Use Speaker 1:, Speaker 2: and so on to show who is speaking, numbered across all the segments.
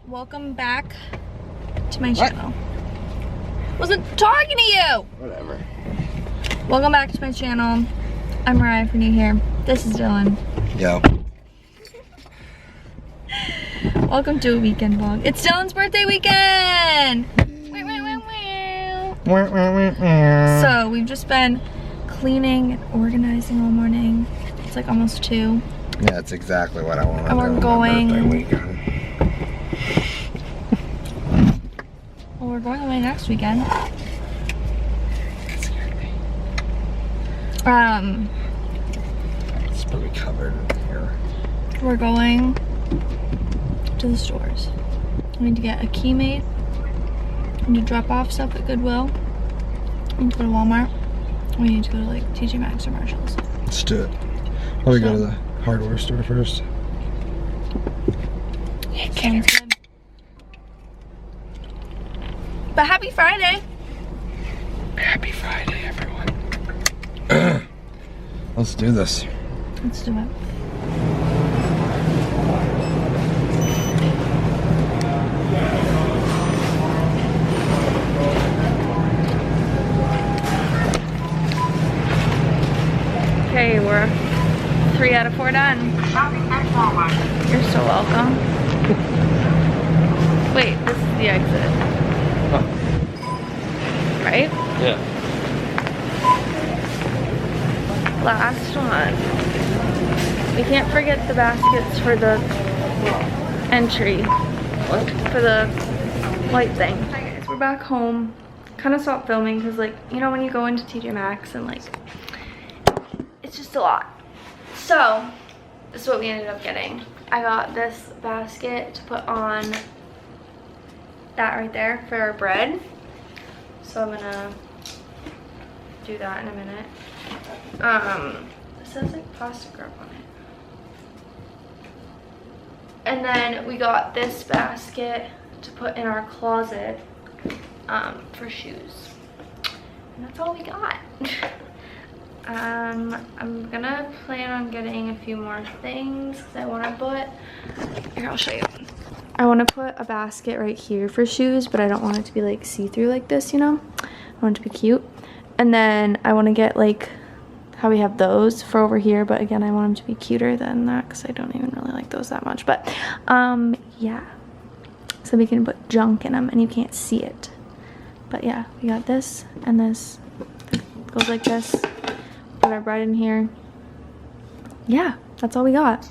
Speaker 1: Welcome back to my channel. Wasn't talking to you!
Speaker 2: Whatever.
Speaker 1: Welcome back to my channel. I'm Mariah if you're new here. This is Dylan.
Speaker 2: Yo.
Speaker 1: Welcome to a weekend vlog. It's Dylan's birthday weekend! So we've just been cleaning and organizing all morning. It's like almost 2.
Speaker 2: Yeah, that's exactly what I want to
Speaker 1: And
Speaker 2: do
Speaker 1: we're
Speaker 2: on
Speaker 1: going.
Speaker 2: my birthday weekend.
Speaker 1: Well, we're going away next weekend.
Speaker 2: That scared me. It's pretty covered in here.
Speaker 1: We're going to the stores. We need to get a key made. We need to drop off stuff at Goodwill. We need to go to Walmart. We need to go to like TJ Maxx or Marshalls.
Speaker 2: Let's do it. Well, we go to the hardware store first.
Speaker 1: Yeah, sounds good. But happy Friday!
Speaker 2: Happy Friday, everyone. Let's do this.
Speaker 1: Let's do it. Okay, we're 3 out of 4 done. You're so welcome. Wait, this is the exit. Right?
Speaker 2: Yeah.
Speaker 1: Last one. We can't forget the baskets for the entry.
Speaker 2: What?
Speaker 1: For the light thing. Hi guys, we're back home. Kind of stopped filming because, like, you know when you go into TJ Maxx and like it's just a lot. So this is what we ended up getting. I got this basket to put on that right there for our bread. So I'm gonna do that in a minute. It says like plastic wrap on it. And then we got this basket to put in our closet for shoes. And that's all we got. I'm gonna plan on getting a few more things because I want to put, here I'll show you. I want to put a basket right here for shoes, but I don't want it to be like see-through like this, you know? I want it to be cute. And then I want to get like how we have those for over here, but again I want them to be cuter than that because I don't even really like those that much. But yeah, so we can put junk in them and you can't see it. But yeah, we got this and this goes like this. Put our bread in here. Yeah, that's all we got.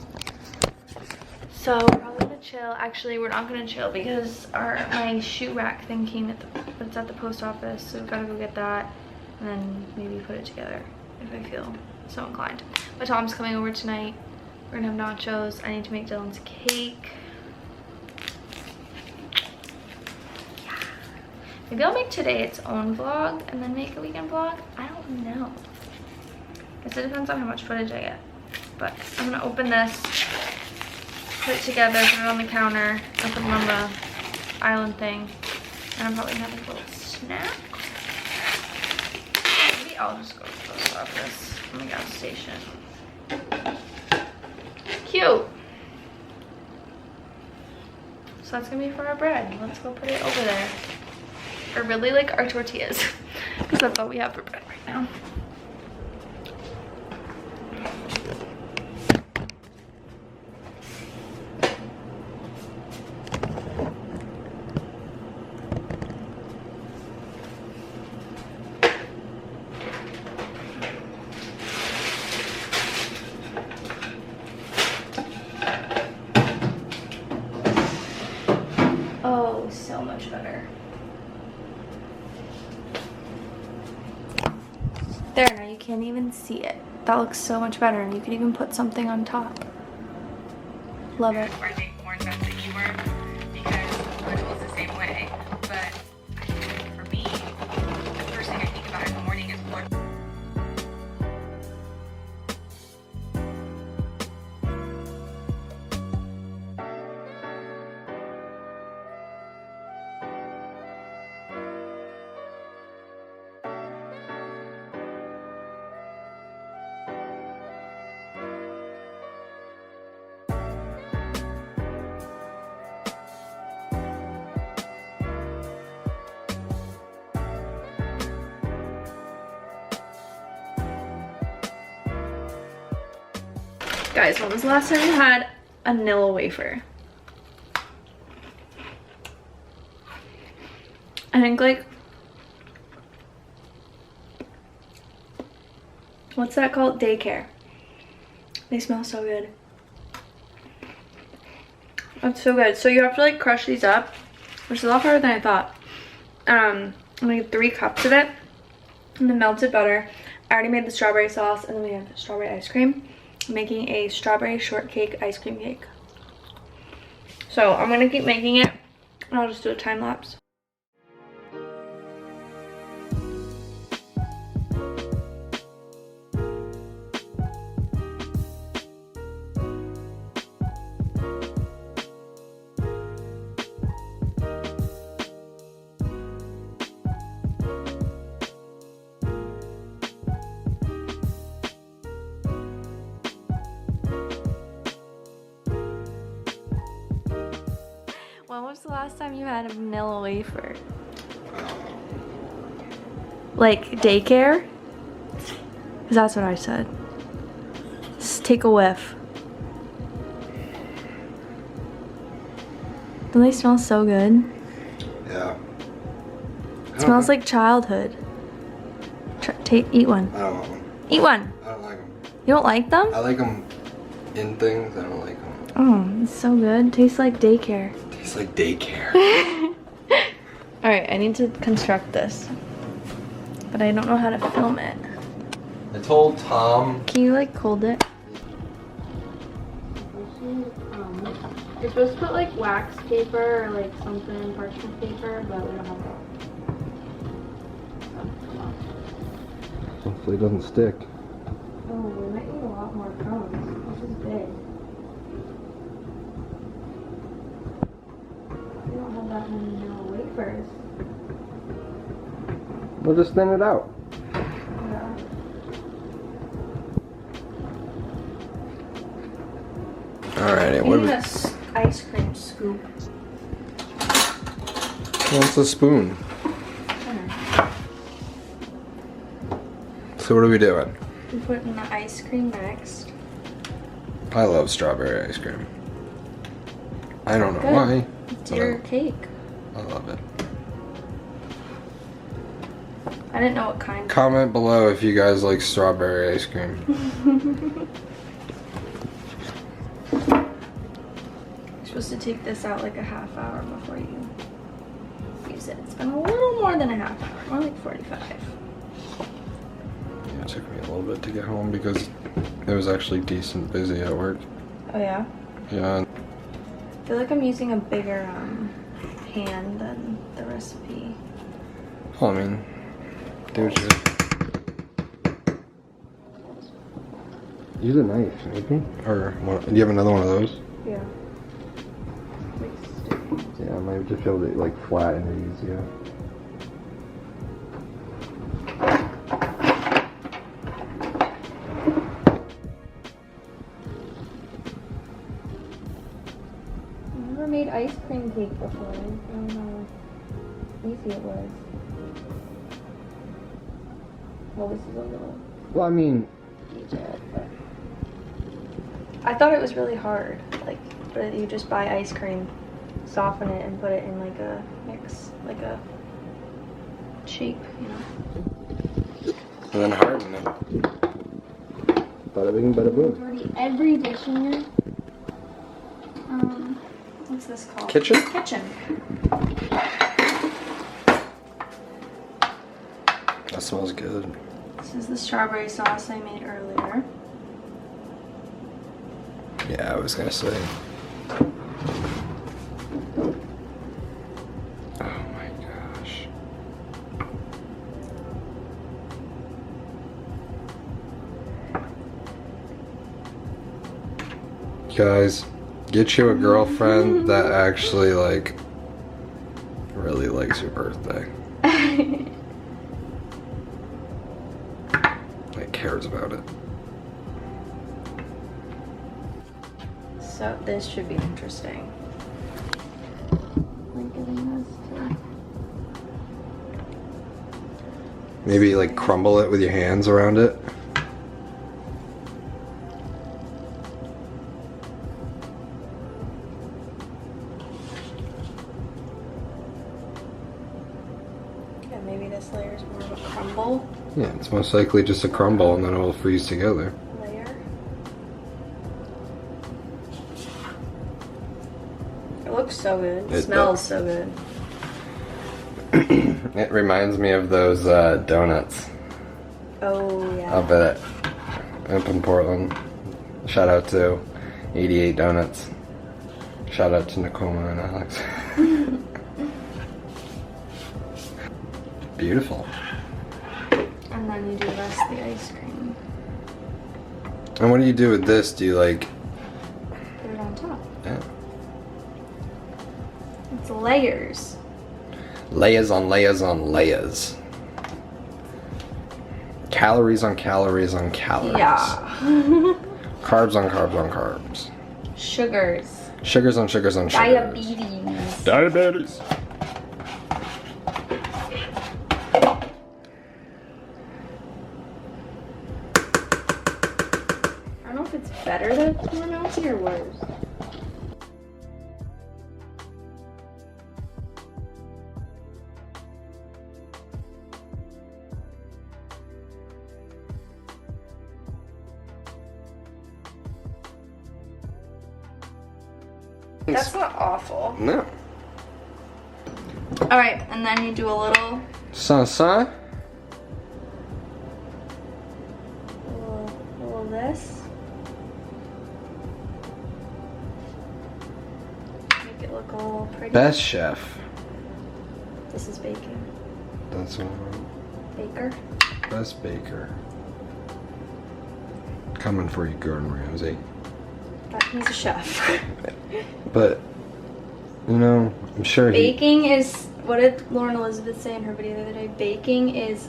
Speaker 1: So we're probably gonna chill. Actually, we're not gonna chill because my shoe rack thing came it's at the post office, so we've gotta go get that and then maybe put it together if I feel so inclined. But Tom's coming over tonight. We're gonna have nachos. I need to make Dylan's cake. Yeah. Maybe I'll make today its own vlog and then make a weekend vlog. I don't know. Guess it depends on how much footage I get. But I'm gonna open this, put it together, put it on the counter, and put it on the island thing. And I'm probably gonna have a little snack. I'll just go to the post office from the gas station. Cute. So that's gonna be for our bread. Let's go put it over there. Or really like our tortillas, because that's all we have for bread right now. Oh, so much better. There, now you can't even see it. That looks so much better, and you could even put something on top. Love it.
Speaker 3: I think more invested you were, because Linda was the same way. But I think for me, the first thing I think about in the morning is what.
Speaker 1: Guys, when was the last time you had a vanilla wafer? I think like, what's that called? Daycare. They smell so good. That's so good. So you have to like crush these up, which is a lot harder than I thought. I'm gonna get 3 cups of it and the melted butter. I already made the strawberry sauce, and then we have strawberry ice cream. I'm making a strawberry shortcake ice cream cake. So I'm gonna keep making it, and I'll just do a time lapse. When was the last time you had a vanilla wafer? Like daycare? Because that's what I said. Just take a whiff. Don't they smell so good?
Speaker 2: Yeah.
Speaker 1: It smells like childhood. Eat one.
Speaker 2: I don't want one.
Speaker 1: Eat one.
Speaker 2: I don't like them.
Speaker 1: You don't like them?
Speaker 2: I like them in things. I don't like them.
Speaker 1: Oh, it's so good. Tastes like daycare.
Speaker 2: Tastes like daycare.
Speaker 1: Alright, I need to construct this. But I don't know how to film it.
Speaker 2: I told Tom.
Speaker 1: Can you like hold it? You're supposed to put like wax paper or like something, parchment paper, but we don't have that.
Speaker 2: Hopefully it doesn't stick.
Speaker 1: Oh, we might need a lot more cones. This is big. We don't have that many wafers.
Speaker 2: We'll just thin it out.
Speaker 1: Yeah.
Speaker 2: Alrighty,
Speaker 1: I
Speaker 2: what
Speaker 1: need
Speaker 2: we...
Speaker 1: an ice cream scoop.
Speaker 2: What's a spoon? So what are we doing?
Speaker 1: We put in the ice cream next.
Speaker 2: I love strawberry ice cream. I don't know
Speaker 1: Good.
Speaker 2: why.
Speaker 1: It's
Speaker 2: but
Speaker 1: your cake.
Speaker 2: I love it.
Speaker 1: I didn't know what kind.
Speaker 2: Comment below if you guys like strawberry ice cream.
Speaker 1: You're supposed to take this out like a half hour before you use it. It's been a little more than a half hour, more like 45.
Speaker 2: Yeah, it took me a little bit to get home because it was actually decent busy at work.
Speaker 1: Oh yeah?
Speaker 2: Yeah.
Speaker 1: I feel like I'm using a bigger pan than the recipe.
Speaker 2: Well, I mean, do what you use a knife, maybe? Or what, do you have another one of those?
Speaker 1: Yeah.
Speaker 2: Yeah, I might just be able to like flatten it easier.
Speaker 1: ice cream cake before. I don't know how easy it was. Well, this is a little
Speaker 2: Well, I mean,
Speaker 1: detailed, but I thought it was really hard. Like, but you just buy ice cream, soften it, and put it in like a mix, like a shape, you know.
Speaker 2: and then harden it. Bada bing, bada boom.
Speaker 1: Already every dish in here. What's this called?
Speaker 2: Kitchen?
Speaker 1: Kitchen.
Speaker 2: That smells good.
Speaker 1: This is the strawberry sauce I made earlier.
Speaker 2: Yeah, I was gonna say. Oh my gosh. Guys, get you a girlfriend that actually really likes your birthday. Like cares about it.
Speaker 1: So this should be interesting. Like giving this to...
Speaker 2: Maybe like crumble it with your hands around it.
Speaker 1: Yeah, maybe this layer is more of a crumble
Speaker 2: Yeah, it's most likely just a crumble and then it will freeze together.
Speaker 1: layer. It looks so good. It
Speaker 2: It
Speaker 1: smells
Speaker 2: does.
Speaker 1: so good.
Speaker 2: It reminds me of those donuts
Speaker 1: Oh yeah.
Speaker 2: up in Portland. Shout out to 88 Donuts. Shout out to Nakoma and Alex. Beautiful.
Speaker 1: And then you do the rest of the ice cream.
Speaker 2: And what do you do with this? Do you like...
Speaker 1: Put it on top.
Speaker 2: Yeah.
Speaker 1: It's layers.
Speaker 2: Layers on layers on layers. Calories on calories on calories.
Speaker 1: Yeah.
Speaker 2: Carbs on carbs on carbs.
Speaker 1: Sugars.
Speaker 2: Sugars on sugars on sugars.
Speaker 1: Diabetes.
Speaker 2: Diabetes.
Speaker 1: I don't know if it's better that it's more melty or worse. That's not awful.
Speaker 2: No.
Speaker 1: Alright, and then you do a little,
Speaker 2: Sansa.
Speaker 1: little this. Make it look a little pretty.
Speaker 2: Best chef.
Speaker 1: This is baking.
Speaker 2: That's what I wrote.
Speaker 1: Baker.
Speaker 2: Best baker. Coming for you, Gordon Ramsay.
Speaker 1: But he's a chef.
Speaker 2: But, you know, I'm sure
Speaker 1: Baking is, what did Lauren Elizabeth say in her video the other day? Baking is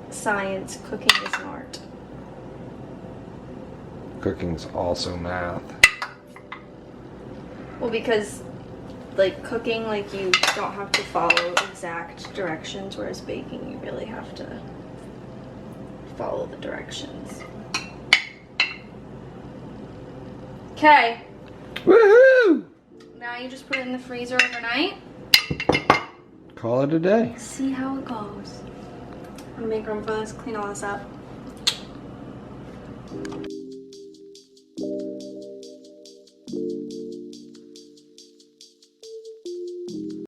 Speaker 1: science, cooking is an art.
Speaker 2: cooking's also math.
Speaker 1: Well, because like cooking, like you don't have to follow exact directions, whereas baking, you really have to follow the directions. Okay.
Speaker 2: Woohoo!
Speaker 1: Now you just put it in the freezer overnight.
Speaker 2: Call it a day.
Speaker 1: See how it goes. I'm gonna make room for this, clean all this up.